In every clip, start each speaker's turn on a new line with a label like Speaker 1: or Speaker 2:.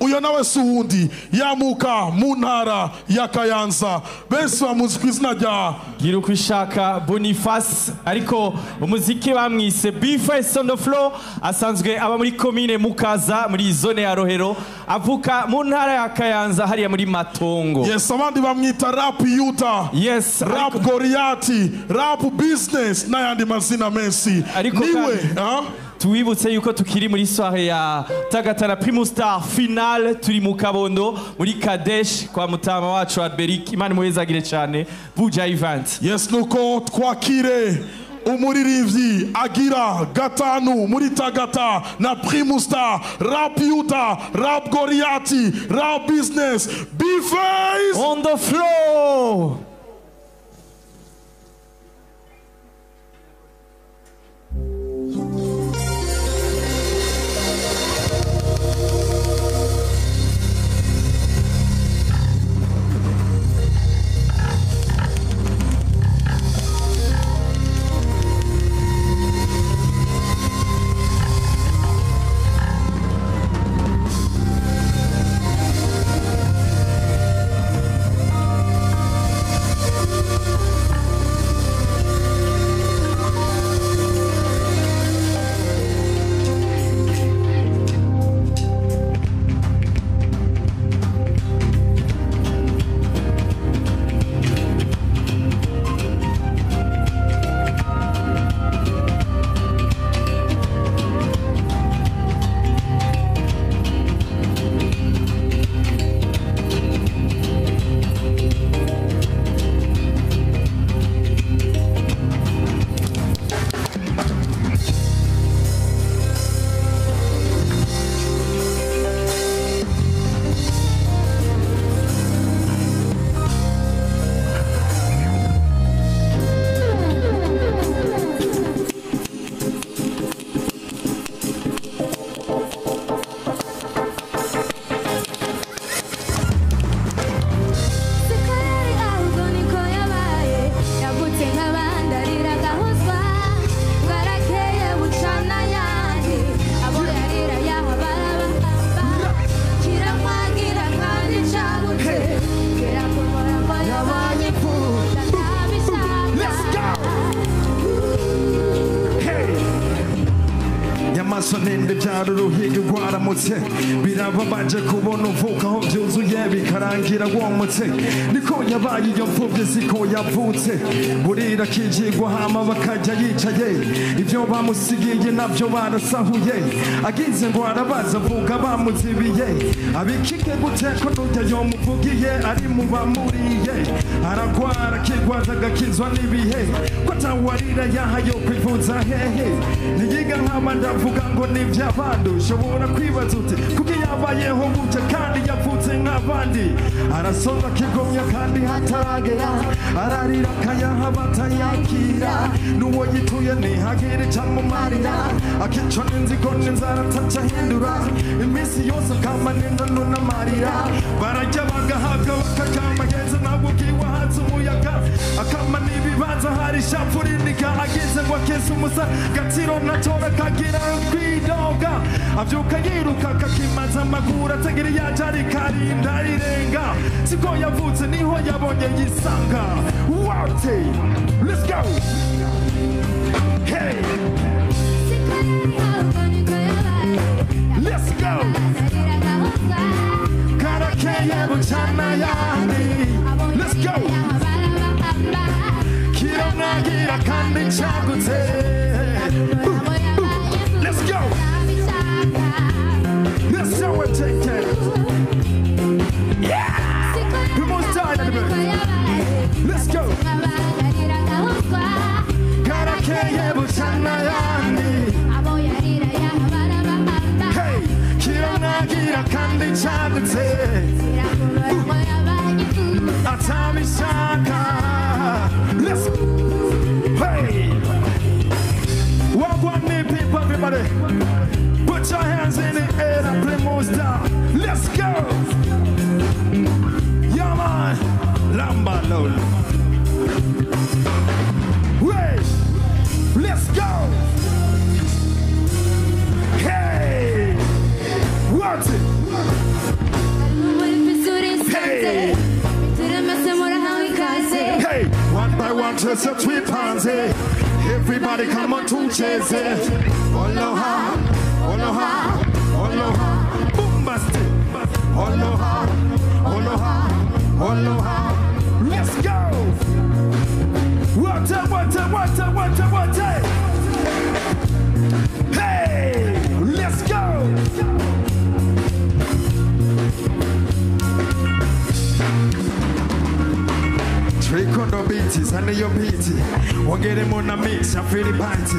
Speaker 1: uyo nawe suwundi yamuka mu ntara ya Kayanza benshi bamuzi ku izina rya
Speaker 2: Girukwishaka Boniface ariko umuziki bamwise B-Face on the floor asanzwe aba muri commune Mukaza muri zone ya Rohero avuka mu ntara ya Kayanza hariya muri Matongo.
Speaker 1: Yes, abandi bamwita Rap Yuta.
Speaker 2: Yes,
Speaker 1: Rap Goriati, Rap Business n'ayandi mazina menshi. Niwe,
Speaker 2: tuwibutse yuko tukiri muri soirée ya Tagatana Primus Star finale turi mu Kabondo muri Kadesh kwa mutama wacu Alberic Imana muhezagire cyane Buja event.
Speaker 1: Yes, nuko twakire umuririmbyi agira gatanu muri Tagata na Primus Star, Rap Yuta, Rap Goriati, Rap Business, B-Face
Speaker 2: on the floor.
Speaker 3: birababaje kubona uvuka aho byuzuye bikarangira womotse niko yabaye iyo mfubyi siko yavutse burira kijigwa hama bakajya yicaye ibyo bamusigiye nabyo barasahuye agize ngo arabaza avuga bamuzibiye abikike gute ko nujya yomuvugiye ari mu bamuriye aragwara kigwaza agakizwa n'ibihe ko atawarira yahayo kwivuza hehe niyiga nk'aba ndavuga ngo niby'abandi ushobora kwibaza uti kuko yabayeho gutya kandi yavutse nk'abandi arasonza akigomya kandi hataragera ararira akayaha batayakira n'uwo yituye ntihagire icyamumarira akicwa n'inzigo n'inzara atacahindura iminsi yose akamanina n'unamarira barajya bagahabwa bakaryama heza ntabwo ubwiwe hanze umuyaga akama n'ibibanza hari ishavu rinika agize ngo akese umusa gatsiro natora kagira kwidoga abyuka yiruka akakimaza amaguru ategera yajari karinda rirenga siko yavutse niho yabonye yisanga wate let's go hey let's go karakeye bucana yandi let's go kironagira kandi ncagutse let's go let's show it take it yeah we must die in the let's go karakeye bucana yandi hey kironagira kandi ncagutse atabishaka let's hey walk one knee people everybody put your hands in the air and play most down let's go yeah man lamba lol wait let's go hey what's it twese twipanze everybody come on tucheze Oloha Oloha Oloha Bombasti Oloha Oloha Oloha let's go what hey let's go Trick on the beats, and your beats. Ongeremo na mix, I feel it panty.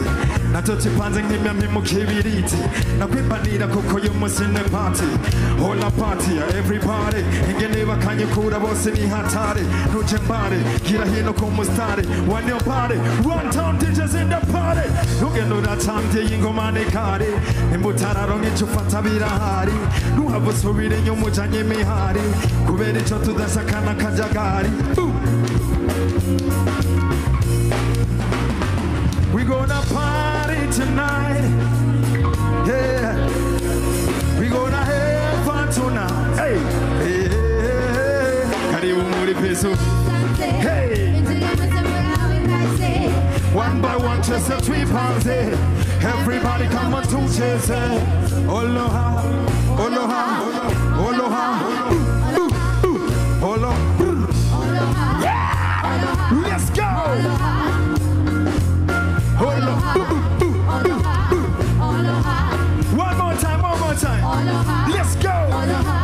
Speaker 3: Na tochi panze ngimya mimo kibiriti. Na kwipanira kuko yumusine party. Hola party, everybody. Ingene bakanye kura bose ni hatari. Nuje mbare, gira hino kumustari. One your party, one town DJs in the party. Nugendo da tamte ingoma ne kari. Imbutararo ngicufata birahari. Nuhabusubire nyumujanye mihari. Kubera ico tudashakana kajagari. We gonna party tonight, yeah. We gonna have fun tonight, hey, hey, hey. Karibu muri peso, hey. One by one, just a three pounds, everybody come on to chase, Oloha, Oloha, Oloha, Oloha. Let's go! One more time. Let's go!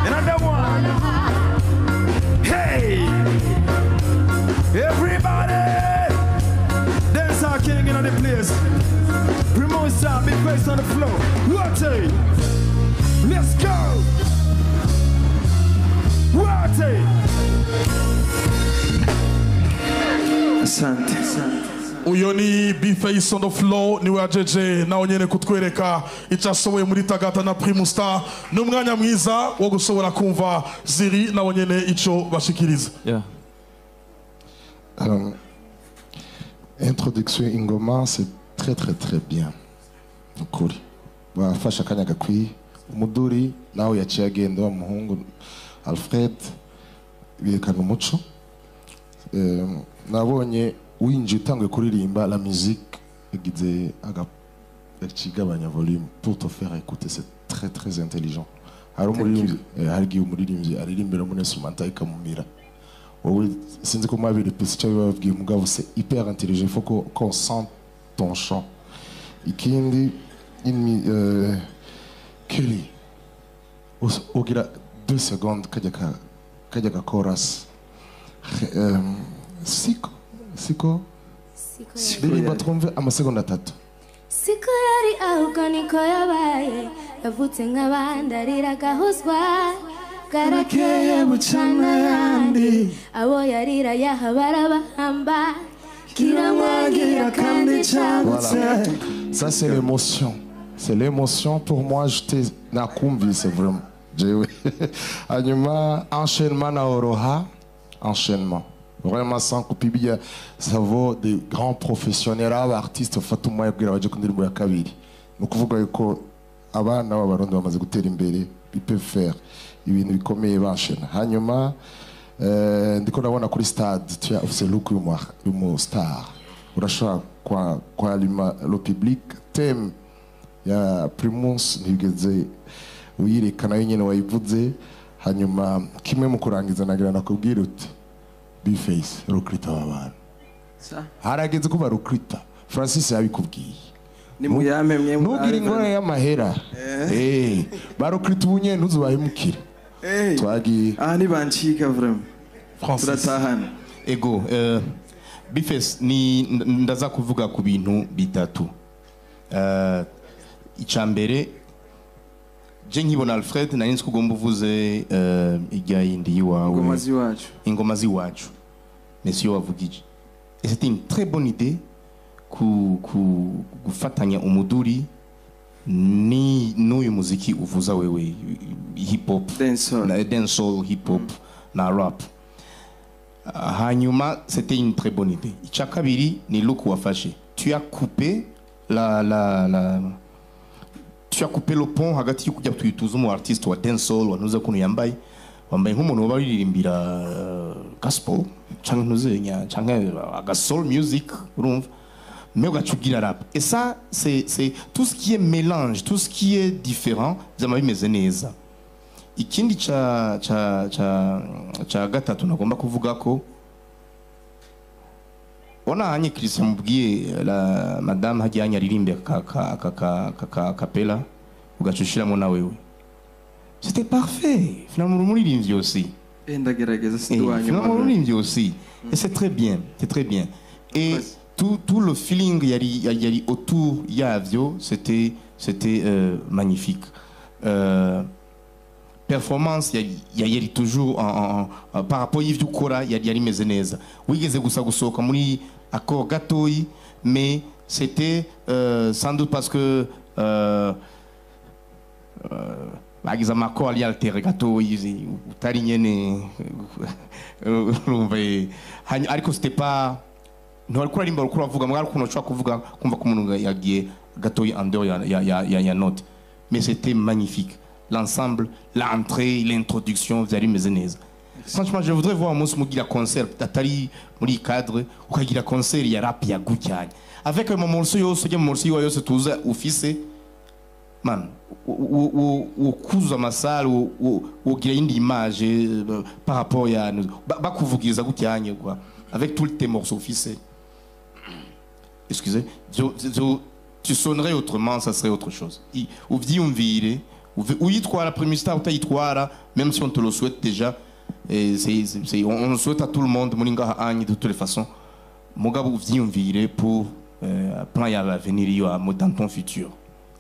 Speaker 3: Another one. Hey! Everybody! Dance our king in the place. Remote style, big face on the floor. Rotate! Let's go! Rotate! Asante.
Speaker 1: Uyo ni B-Face on the floor niwe ajeje nawe nyene kutwereka icashoboye muri Tagata na Primus Star n'umwanya mwiza wo gushobora kumva Ziri nawe nyene ico bashikiriza.
Speaker 4: Introduction ingoma c'est très bien. Ukuri. Bafasha akanya gakwiye umuduri nawe yaciye agenda wa muhungu Alfred biyekana umuco. Nabonye winji utanguye kuririmba la musique igize agacigabanya volume pour te faire écouter, c'est très intelligent. Hari umuririmbyi aririmbira muri instrumental ikamumira wowe sinzi ko mwabiri pisi cyo babwiye mugabo c'est hyper intelligent, il faut qu'on sente ton chant. Ikindi Kelly ogira 2 secondes kajya ka chorus Siko Ndirimba twumve amasegonda 3.
Speaker 5: Siko yari ahuka niko yabaye yavutse nk'abandi ariragahozwa garakeye bucana yandi abo yarira yahabara bahamba kiramwagira kandi cyagutse.
Speaker 4: Ça c'est l'émotion. C'est l'émotion pour moi, j'étais nakumvi, c'est vraiment jewe. Hanyuma enchaînement na Oroha, enchaînement. Vraiment sans kupibia, ça vaut des grands professionnels, artistes fatuma yabwira baje kundirimbo ya kabiri. Nukuvuga yuko abana b'abarundi bamaze gutera imbere, ils peuvent faire ibintu bikomeye bashena. Hanyuma ndiko nabona kuri stade, tu as ce look y'umu star. Urashobora kwa le public thème ya Primus ntigeze uyirekana yenyene wayivuze. Hanyuma kimwe mu kurangiza nagira nakubwira uti B-Face recruiter abantu harageze kuba recruiter. Francis yabikubwiye
Speaker 3: ni muyame mwe
Speaker 4: nugira ingora y'amahera ba recruiter ubunye ntuzubahemukire twagi
Speaker 3: ni bancika vraiment
Speaker 4: Francis
Speaker 3: turatahana
Speaker 6: ego B-Face ni ndaza kuvuga ku bintu bitatu. Icambere je nkibona Alfred nari nzi kugomba uvuze ijya yindi yiwawe ingoma ziwacu monsieur wavugije. Et c'était une très bonne idée gufatanya umuduri ni n'uyu muziki uvuza wewe hip hop dancehall hip hop na rap. Hanyuma c'était une très bonne idée. Icya kabiri ni look wafashe. Tu as coupé tu as coupé le pont hagati yo kujya twituza umu artiste wa dancehall wanuza kuno wambaye nk'umuntu wabaririmbira gospel canke ntuzenya canke aga soul music urumva mais ugacugira rap et ça c'est tout ce qui est mélange, tout ce qui est différent byama bimeze neza. Ikindi cha gatatu nagomba kuvuga ko ona hanye Christian mubwiye la madame hagiye anyaririmbe kapela ugacushiramo na wewe c'était parfait finalement umuririmbyi aussi
Speaker 3: ndagerageza sidwanye
Speaker 6: umuririmbyi aussi et c'est très bien et tout le feeling yari autour yavyo c'était magnifique. Performance yari toujours par rapport y'ivyo ukora yari meze neza wigeze gusa gusohoka muri accord gatoyi mais c'était sans doute parce que bagize amakoro ali altere gatoyi utari nyene ariko c'était pas no alikuwa rimba alikuwa avuga mugari kuno chwa kuvuga kumva ko umuntu yagiye gatoyi en dehors ya note mais c'était magnifique. L'ensemble, l'entrée, l'introduction, vous allez me dire. Franchement, je voudrais voir Mouss Mugira concert, Tatari, Muri cadre, ou Kagira concert, il y a rap, il y a Goutian. Avec un morceau, ce qui est morceau, il y a tout ça, ou fils, man, ou cousin ma salle, ou une image par rapport à nous. Bakou vous qui Goutian, quoi. Avec tous tes morceaux, fils. Excusez, tu sonnerais autrement, ça serait autre chose. Ou dit on vire. Ou y trois la première star ou y trois même si on te le souhaite déjà on le souhaite à tout le monde moninga ani de toutes les façons mugabu vient virer pour plan ya l'avenir yo dans ton futur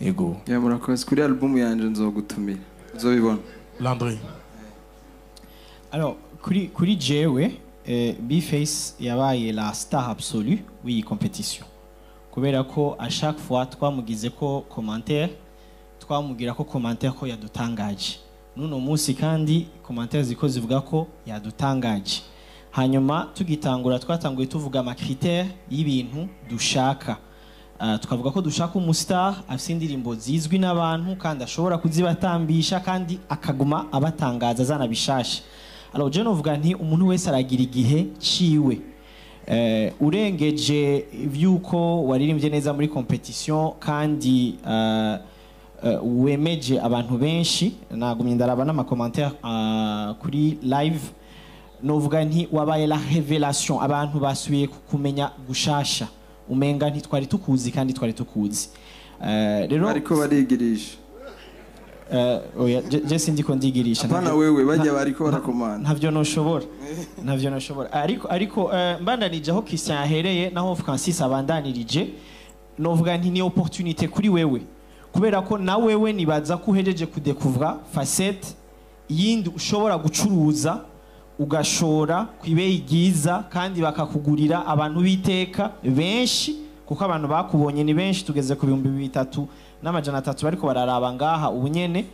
Speaker 6: ego
Speaker 3: ya murakoze kuri album yanje nzogutumira uzobibona
Speaker 1: Landry.
Speaker 7: Alors kuri jewe B-Face yabaye la star absolue w'iyi compétition kubera ko à chaque fois twamugize ko commentaire twamugira ko commentaire ko yadutangaje nuno munsi kandi commentaire ziko zivuga ko yadutangaje hanyuma tugitangura twatanguye tuvuga ama critères y'ibintu dushaka tukavuga ko dushaka umustar afite indirimbo zizwi n'abantu kandi ashobora kuzibatambisha kandi akaguma abatangaza zana bishasha. Alors je novuga nti umuntu wese aragira igihe ciwe urengeje vyuko waririmbye neza muri competition kandi wemeje abantu benshi nagumye ndaraba n'ama commentaire kuri live novuga nti wabaye la révélation abantu basubiye kumenya gushasha umenga nti twari tukuzi kandi twari tukuzi rero
Speaker 3: ariko barigirisha
Speaker 7: oya je sindiko ndigirisha
Speaker 3: apana wewe bajya bariko barakomana
Speaker 7: ntavyo noshobora ariko mbandanije aho Christian yahereye naho Francis abandanirije novuga nti ni opportunité kuri wewe kubera ko na wewe nibaza ko uhejeje kudekuvra facette yindi ushobora gucuruza ugashora kwibeyi giza kandi bakakugurira abantu biteka benshi kuko abantu bakubonye ni benshi tugeze ku 3,300 bariko bararaba ngaha ubunyene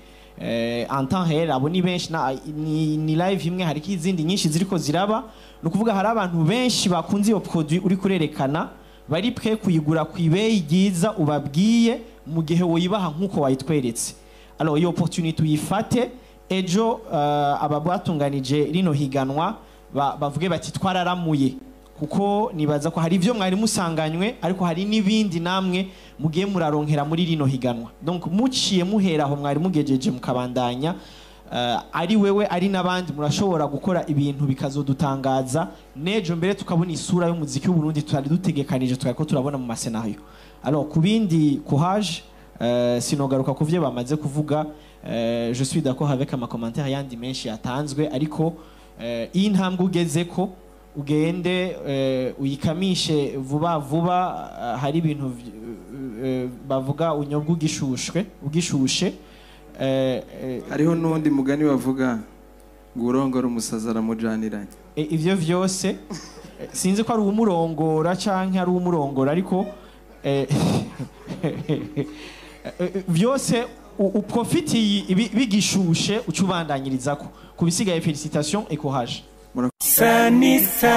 Speaker 7: en temps réel abo ni benshi ni live imwe hari izindi nyinshi ziriko ziraba no kuvuga hari abantu benshi bakunze iyo produit uri kurerekana bari prêt kuyigura kwibeyi giza ubabwiye mu gihe woyibaha nkuko wayitweretse. Alors iyo opportunité uyifate ejo ababwatunganije rino higanwa bavuge bati twararamuye kuko nibaza ko hari ivyo mwari musanganywe ariko hari nibindi namwe mugiye muraronkera muri rino higanwa. Donc muciye muhera aho mwari mugejeje mukabandanya ari wewe ari nabandi murashobora gukora ibintu bikazodutangaza nejo mbere tukabona isura y'umuziki w'u Burundi tutari dutegekanije twako turabona mu masenario. Alors kubindi courage sinogaruka kuvye bamaze kuvuga je suis d'accord avec ama commentaire yandi menshi yatanzwe ariko iyi ntambwe ugezeko ugende uyikamishe vuba hari ibintu bavuga unyobwa ugishushe
Speaker 3: hariho n'undi mugani bavuga ngo urongora umusaza aramujaniranye
Speaker 7: ivyo vyose sinzi ko ari umurongora canke ari umurongora ariko vyose uprofiti bigishushe ucubandanyirizako kubisigaye félicitations et courage.
Speaker 8: Sanisa